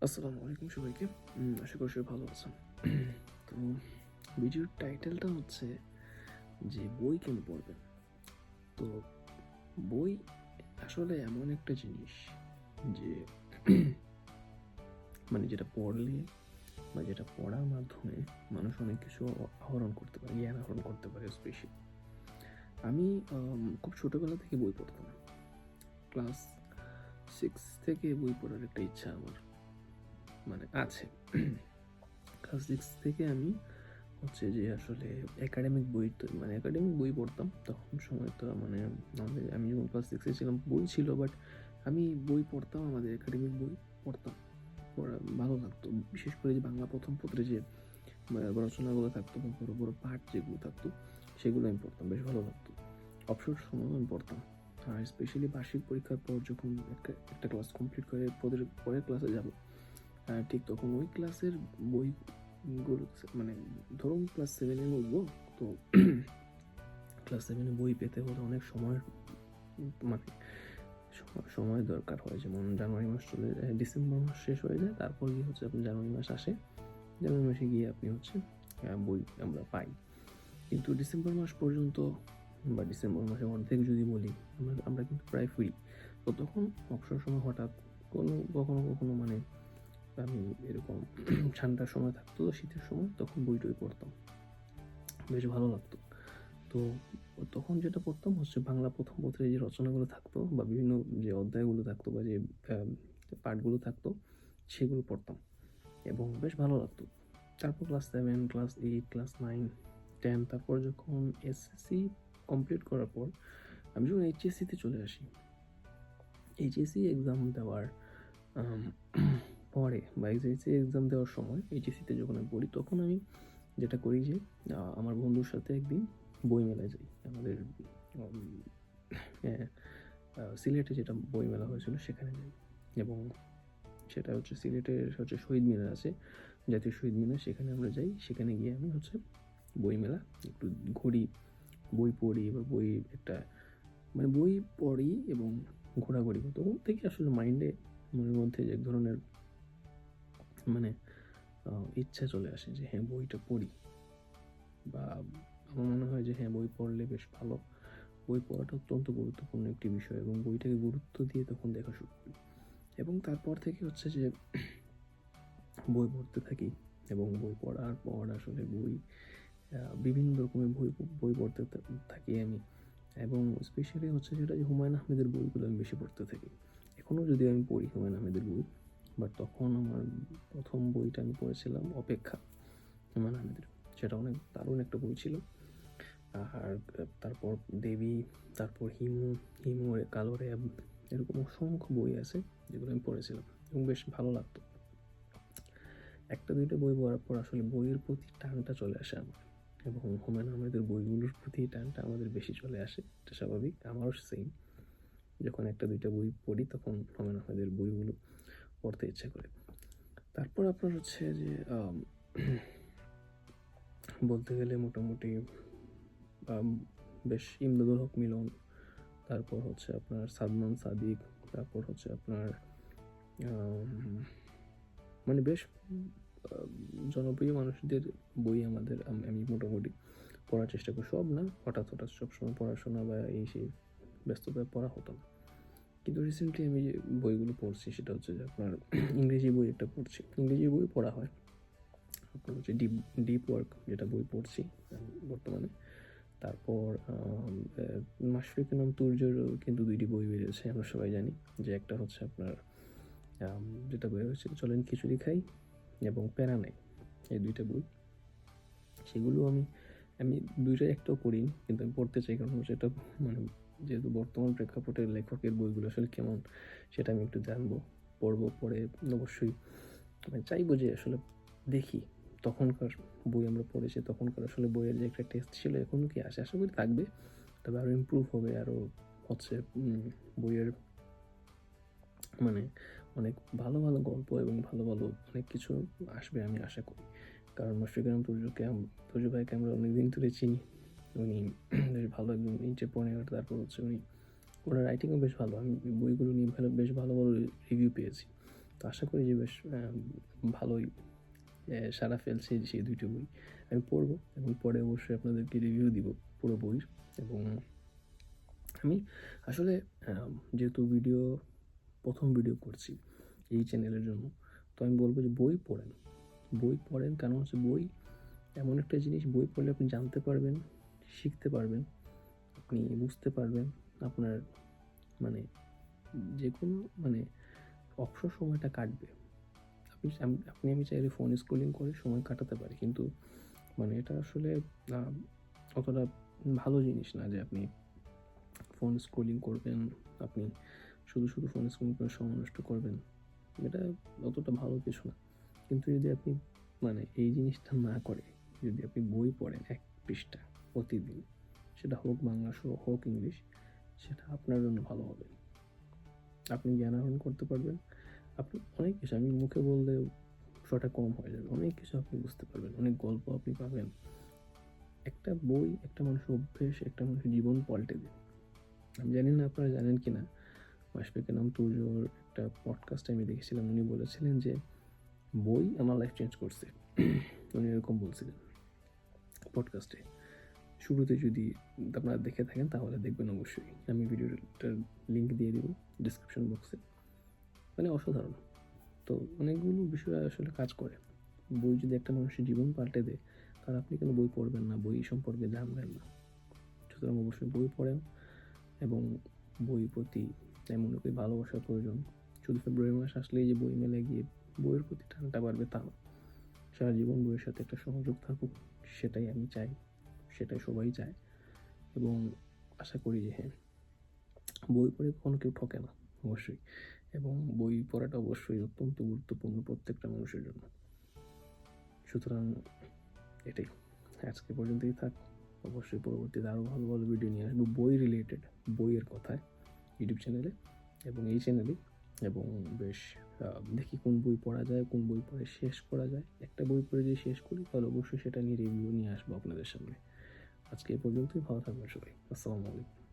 আসসালামু আলাইকুম সবাইকে। আশা করি সবাই ভালো আছেন। তো ভিডিওর টাইটেলটা হচ্ছে যে বই কেন পড়বেন? তো বই আসলে এমন একটা জিনিস যে মানে যেটা পড়লে বা যেটা পড়ার মাধ্যমে মানুষ অনেক কিছু আহরণ করতে পারে, জ্ঞান আহরণ করতে পারে স্পেশালি। আমি খুব ছোটবেলা থেকে বই পড়তাম। ক্লাস 6 থেকে বই পড়ার একটা ইচ্ছা আমার মানে আছে। ক্লাস 6 থেকে আমি হচ্ছে যে আসলে একাডেমিক বই তো মানে একাডেমিক বই পড়তাম তখন সময় তো মানে আমি যখন ক্লাস সিক্সে ছিলাম বই ছিল বাট আমি বই পড়তাম আমাদের একাডেমিক বই পড়তাম পড়া ভালো লাগতো বিশেষ করে যে বাংলা প্রথম পত্রে যে রচনাগুলো থাকতো বা বড় বড় পাঠ যেগুলো থাকতো সেগুলো আমি পড়তাম বেশ ভালো লাগতো অবসর সময় আমি পড়তাম আর স্পেশালি বার্ষিক পরীক্ষার পর যখন একটা ক্লাস কমপ্লিট করে পরের ক্লাসে যাব ঠিক তখন ওই ক্লাসের বইগুলো মানে ধরুন ক্লাস সেভেনে উঠবো তো ক্লাস সেভেনে বই পেতে হলে অনেক সময় মানে সময় দরকার হয় যেমন জানুয়ারি মাস চলে যায় ডিসেম্বর মাস শেষ হয়ে যায় তারপর গিয়ে হচ্ছে আপনি জানুয়ারি মাস আসে জানুয়ারি মাসে গিয়ে আপনি হচ্ছে বই আমরা পাই কিন্তু ডিসেম্বর মাস পর্যন্ত বা ডিসেম্বর মাসের অর্ধেক যদি বলি আমরা কিন্তু প্রায় ফ্রি তো তখন অবসর সময় হঠাৎ কখনো কখনো মানে আমি এরকম ঠান্ডার সময় থাকতো শীতের সময় তখন বই টই পড়তাম বেশ ভালো লাগতো তো তখন যেটা পড়তাম হচ্ছে বাংলা প্রথম পত্রে যে রচনাগুলো থাকতো বা বিভিন্ন যে অধ্যায়গুলো থাকতো বা যে পাঠগুলো থাকতো সেগুলো পড়তাম এবং বেশ ভালো লাগতো তারপর ক্লাস 7 ক্লাস 8 ক্লাস 9 10 তারপর যখন এসএসসি কমপ্লিট করার পর আমি যখন এইচএসসিতে চলে আসি এইচএসসি এক্সাম দেওয়ার পরে বা এইচএসসি এক্সাম দেওয়ার সময় এইচএসসিতে যখন আমি পড়ি তখন আমি যেটা করি যে আমার বন্ধুর সাথে একদিন বই মেলায় যাই আমাদের সিলেটে যেটা বই মেলা হয়েছিল সেখানে যাই এবং সেটা হচ্ছে সিলেটের হচ্ছে শহীদ মিনার আছে জাতীয় শহীদ মিনার সেখানে আমরা যাই সেখানে গিয়ে আমি হচ্ছে বই মেলা একটু ঘুরি বই পড়ি বা বই একটা মানে বই পড়ি এবং ঘোরাঘুরি তখন থেকে আসলে মনের মধ্যে এক ধরনের মানে ইচ্ছা চলে আসে যে হ্যাঁ বইটা পড়ি বা আমার মনে হয় যে হ্যাঁ বই পড়লে বেশ ভালো বই পড়াটা অত্যন্ত গুরুত্বপূর্ণ একটি বিষয় এবং বইটাকে গুরুত্ব দিয়ে তখন দেখা শুরু করি এবং তারপর থেকে হচ্ছে যে বই পড়তে থাকি এবং বই পড়ার পর আসলে বিভিন্ন রকমের বই পড়তে থাকি আমি এবং স্পেশালি হচ্ছে যেটা যে হুমায়ুন আহমেদের বইগুলো আমি বেশি পড়তে থাকি এখনও যদি আমি পড়ি হুমায়ুন আহমেদের বই বাট তখন আমার প্রথম বইটা আমি পড়েছিলাম অপেক্ষা হুমায়ুন আহমেদের সেটা অনেক দারুণ একটা বই ছিল আর তারপর দেবী তারপর হিমু কালো র্যাব এরকম অসংখ্য বই আছে যেগুলো আমি পড়েছিলাম এবং বেশ ভালো লাগতো একটা দুইটা বই পড়ার পর আসলে বইয়ের প্রতি টানটা চলে আসে আমার এবং হুমায়ুন আহমেদের বইগুলোর প্রতি টানটা আমাদের বেশি চলে আসে এটা স্বাভাবিক আমারও সেম যখন একটা দুইটা বই পড়ি তখন হুমায়ুন আহমেদের বইগুলো পড়তে ইচ্ছে করে তারপর আপনার হচ্ছে যে বলতে গেলে মোটামুটি বেশ ইমদাদুল হক মিলন তারপর হচ্ছে আপনার সাদমান সাদিক তারপর হচ্ছে আপনার মানে বেশ জনপ্রিয় মানুষদের বই আমি মোটামুটি পড়ার চেষ্টা করি সব না হঠাৎ হঠাৎ সবসময় পড়াশোনা বা এই সেই ব্যস্ততায় পড়া হতো না কিন্তু রিসেন্টলি আমি যে বইগুলো পড়ছি সেটা হচ্ছে যে আপনার ইংরেজি বই একটা পড়ছি ইংরেজি বই পড়া হয় আপনার হচ্ছে ডিপ ওয়ার্ক যেটা বই পড়ছি বর্তমানে তারপর মাশফিকুর নাম তুর্যেরও কিন্তু দুইটি বই বেরিয়েছে আমরা সবাই জানি যে একটা হচ্ছে আপনার যেটা বের হয়েছে চলেন খিচুড়ি খাই এবং প্যারা নেই এই দুইটা বই সেগুলো আমি আমি দুইটাই একটাও পড়িনি কিন্তু আমি পড়তে চাই কারণ হচ্ছে এটা মানে যেহেতু বর্তমান প্রেক্ষাপটে লেখকের বইগুলো আসলে কেমন সেটা আমি একটু জানবো পড়বো পড়ে অবশ্যই মানে চাইবো যে আসলে দেখি তখনকার বই আমরা পড়েছি তখনকার আসলে বইয়ের যে একটা টেস্ট ছিল এখনও কি আসে আশা করি থাকবে তবে আরও ইমপ্রুভ হবে আরও হচ্ছে বইয়ের মানে অনেক ভালো ভালো গল্প এবং ভালো ভালো অনেক কিছু আসবে আমি আশা করি কারণ মাশরুকুর তুর্য ভাইকে আমরা অনেকদিন ধরে চিনি উনি বেশ ভালো একজন এন্টারপ্রেনিউর তারপর হচ্ছে ওনার রাইটিংও বেশ ভালো আমি বইগুলো নিয়ে বেশ ভালো ভালো রিভিউ পেয়েছি তো আশা করি যে বেশ ভালোই সাড়া ফেলছে সেই ২টি বই। আমি পড়ব এবং পরে অবশ্যই আপনাদেরকে রিভিউ দিব পুরো বইয়ের। এবং আমি আসলে যেহেতু প্রথম ভিডিও করছি এই চ্যানেলের জন্য, তো আমি বলব যে বই পড়েন। বই পড়েন, কারণ হচ্ছে বই এমন একটা জিনিস, বই পড়লে আপনি জানতে পারবেন, শিখতে পারবেন, আপনি বুঝতে পারবেন। আপনার মানে যেকোনো অবসর সময়টা কাটবে। আমি চাইলে ফোন স্ক্রলিং করে সময় কাটাতে পারি, কিন্তু এটা আসলে অতটা ভালো জিনিস না যে আপনি ফোন স্ক্রলিং করবেন, আপনি শুধু ফোন স্ক্রলিং করে সময় নষ্ট করবেন। এটা অতটা ভালো কিছু না। কিন্তু যদি আপনি এই জিনিসটা না করে যদি আপনি বই পড়েন ১ পৃষ্ঠা প্রতিদিন, সেটা হোক বাংলা হোক ইংলিশ, সেটা আপনার জন্য ভালো হবে। আপনি জ্ঞান আহরণ করতে পারবেন। আপনি অনেক কিছু, আমি মুখে বললেও সেটা কম হয়ে যাবে। অনেক কিছু আপনি বুঝতে পারবেন, অনেক গল্প আপনি পাবেন। একটা বই একটা মানুষের অভ্যেস, একটা মানুষের জীবন পাল্টে দেয়। আমি জানি না আপনারা জানেন কি না, মাশফিকুর নাম তুজোর একটা পডকাস্টে আমি দেখেছিলাম, উনি বলেছিলেন যে বই আমার লাইফ চেঞ্জ করছে। উনি এরকম বলছিলেন পডকাস্টে। শুরুতে যদি আপনারা দেখে থাকেন তাহলে দেখবেন অবশ্যই। আমি ভিডিওটার লিঙ্ক দিয়ে দিব ডিসক্রিপশন বক্সে। অসাধারণ। তো অনেকগুলো বিষয় আসলে কাজ করে। বই যদি একটা মানুষের জীবন পাল্টে দেয়, তাহলে আপনি কেন বই পড়বেন না, বই সম্পর্কে জানবেন না? সুতরাং অবশ্যই বই পড়েন এবং বইয়ের প্রতি মনে করি ভালোবাসার প্রয়োজন। শুধু ফেব্রুয়ারি মাস আসলেই যে বই মেলায় গিয়ে বইয়ের প্রতি টানটা বাড়বে তা না। সারা জীবন বইয়ের সাথে একটা সংযোগ থাকুক, সেটাই আমি চাই, সেটাই সবাই চায়। এবং আশা করি যে হ্যাঁ, বই পড়ে কখনো কেউ ঠকে না অবশ্যই। এবং বই পড়াটা অবশ্যই অত্যন্ত গুরুত্বপূর্ণ প্রত্যেকটা মানুষের জন্য। সুতরাং এটাই, আজকে পর্যন্তই থাক। অবশ্যই পরবর্তীতে আরও ভালো ভালো ভিডিও নিয়ে আসবো বই রিলেটেড, বইয়ের কথায়, ইউটিউব চ্যানেলে এবং এই চ্যানেলে। এবং বেশ দেখি কোন বই পড়া যায়, কোন বই পড়ে শেষ করা যায়। একটা বই পড়ে যদি শেষ করি তাহলে অবশ্যই সেটা নিয়ে রিভিউ নিয়ে আসবো আপনাদের সামনে। আজকে এ পর্যন্তই। ভালো থাকবেন সবাই। আসসালামু আলাইকুম।